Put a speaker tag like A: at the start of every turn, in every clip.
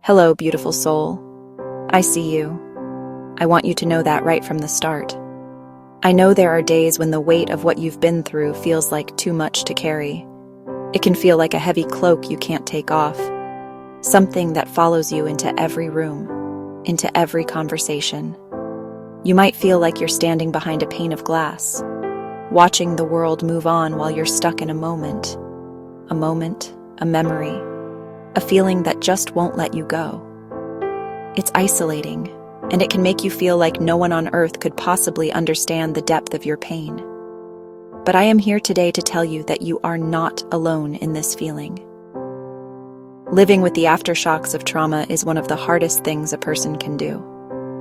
A: Hello, beautiful soul. I see you. I want you to know that right from the start. I know there are days when the weight of what you've been through feels like too much to carry. It can feel like a heavy cloak you can't take off, something that follows you into every room, into every conversation. You might feel like you're standing behind a pane of glass, watching the world move on while you're stuck in a moment, a memory, a feeling that just won't let you go. It's isolating, and it can make you feel like no one on earth could possibly understand the depth of your pain. But I am here today to tell you that you are not alone in this feeling. Living with the aftershocks of trauma is one of the hardest things a person can do.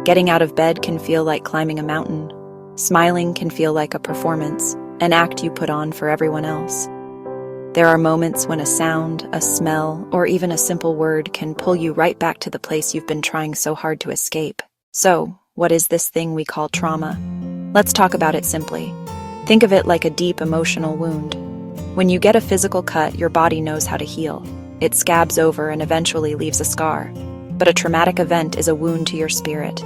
A: Getting out of bed can feel like climbing a mountain. Smiling can feel like a performance, an act you put on for everyone else. There are moments when a sound, a smell, or even a simple word can pull you right back to the place you've been trying so hard to escape. So, what is this thing we call trauma? Let's talk about it simply. Think of it like a deep emotional wound. When you get a physical cut, your body knows how to heal. It scabs over and eventually leaves a scar. But a traumatic event is a wound to your spirit,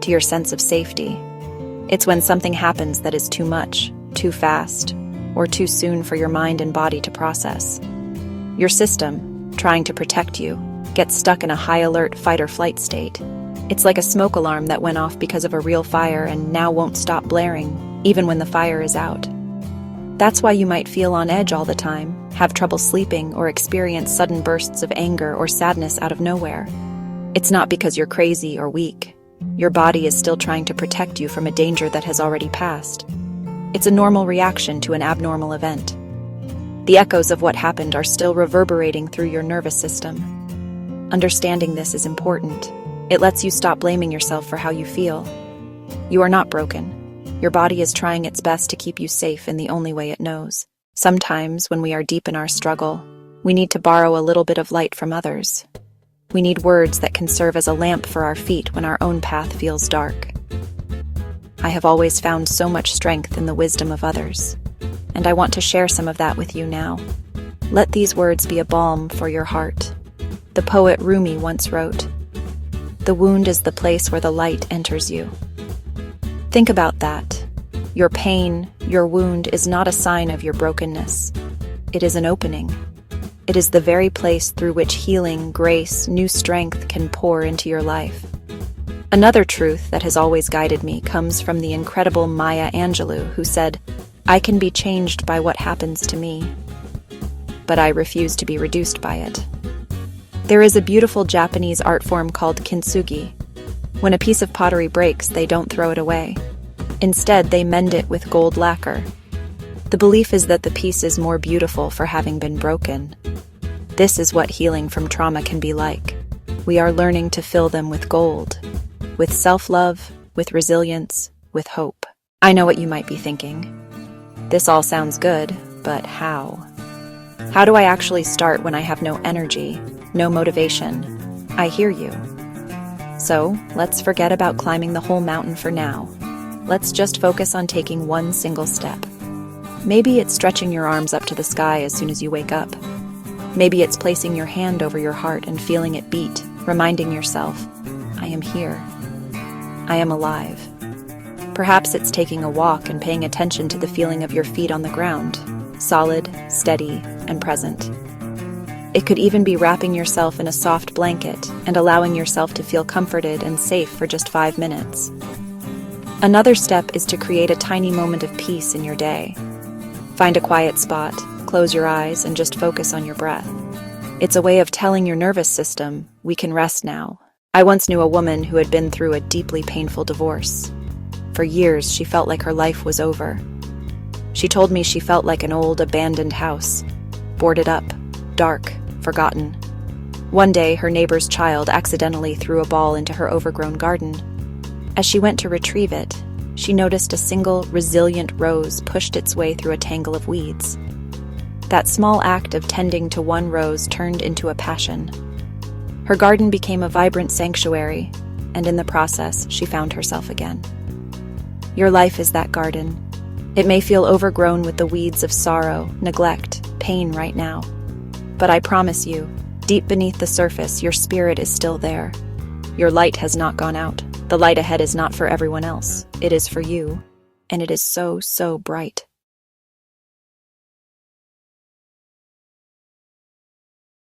A: to your sense of safety. It's when something happens that is too much, too fast, or too soon for your mind and body to process. Your system, trying to protect you, gets stuck in a high-alert fight-or-flight state. It's like a smoke alarm that went off because of a real fire and now won't stop blaring, even when the fire is out. That's why you might feel on edge all the time, have trouble sleeping, or experience sudden bursts of anger or sadness out of nowhere. It's not because you're crazy or weak. Your body is still trying to protect you from a danger that has already passed. It's a normal reaction to an abnormal event. The echoes of what happened are still reverberating through your nervous system. Understanding this is important. It lets you stop blaming yourself for how you feel. You are not broken. Your body is trying its best to keep you safe in the only way it knows. Sometimes, when we are deep in our struggle, we need to borrow a little bit of light from others. We need words that can serve as a lamp for our feet when our own path feels dark. I have always found so much strength in the wisdom of others, and I want to share some of that with you now. Let these words be a balm for your heart. The poet Rumi once wrote, "The wound is the place where the light enters you." Think about that. Your pain, your wound is not a sign of your brokenness. It is an opening. It is the very place through which healing, grace, new strength can pour into your life. Another truth that has always guided me comes from the incredible Maya Angelou, who said, "I can be changed by what happens to me, but I refuse to be reduced by it." There is a beautiful Japanese art form called kintsugi. When a piece of pottery breaks, they don't throw it away. Instead, they mend it with gold lacquer. The belief is that the piece is more beautiful for having been broken. This is what healing from trauma can be like. We are learning to fill them with gold, with self-love, with resilience, with hope. I know what you might be thinking. This all sounds good, but how? How do I actually start when I have no energy, no motivation? I hear you. So, let's forget about climbing the whole mountain for now. Let's just focus on taking one single step. Maybe it's stretching your arms up to the sky as soon as you wake up. Maybe it's placing your hand over your heart and feeling it beat, reminding yourself, "I am here. I am alive." Perhaps it's taking a walk and paying attention to the feeling of your feet on the ground, solid, steady, and present. It could even be wrapping yourself in a soft blanket and allowing yourself to feel comforted and safe for just 5 minutes. Another step is to create a tiny moment of peace in your day. Find a quiet spot, close your eyes, and just focus on your breath. It's a way of telling your nervous system, "We can rest now." I once knew a woman who had been through a deeply painful divorce. For years, she felt like her life was over. She told me she felt like an old, abandoned house, boarded up, dark, forgotten. One day, her neighbor's child accidentally threw a ball into her overgrown garden. As she went to retrieve it, she noticed a single, resilient rose pushed its way through a tangle of weeds. That small act of tending to one rose turned into a passion. Her garden became a vibrant sanctuary, and in the process, she found herself again. Your life is that garden. It may feel overgrown with the weeds of sorrow, neglect, pain right now. But I promise you, Deep beneath the surface, your spirit is still there. Your light has not gone out. The light ahead is not for everyone else. It is for you. And it is so, so bright.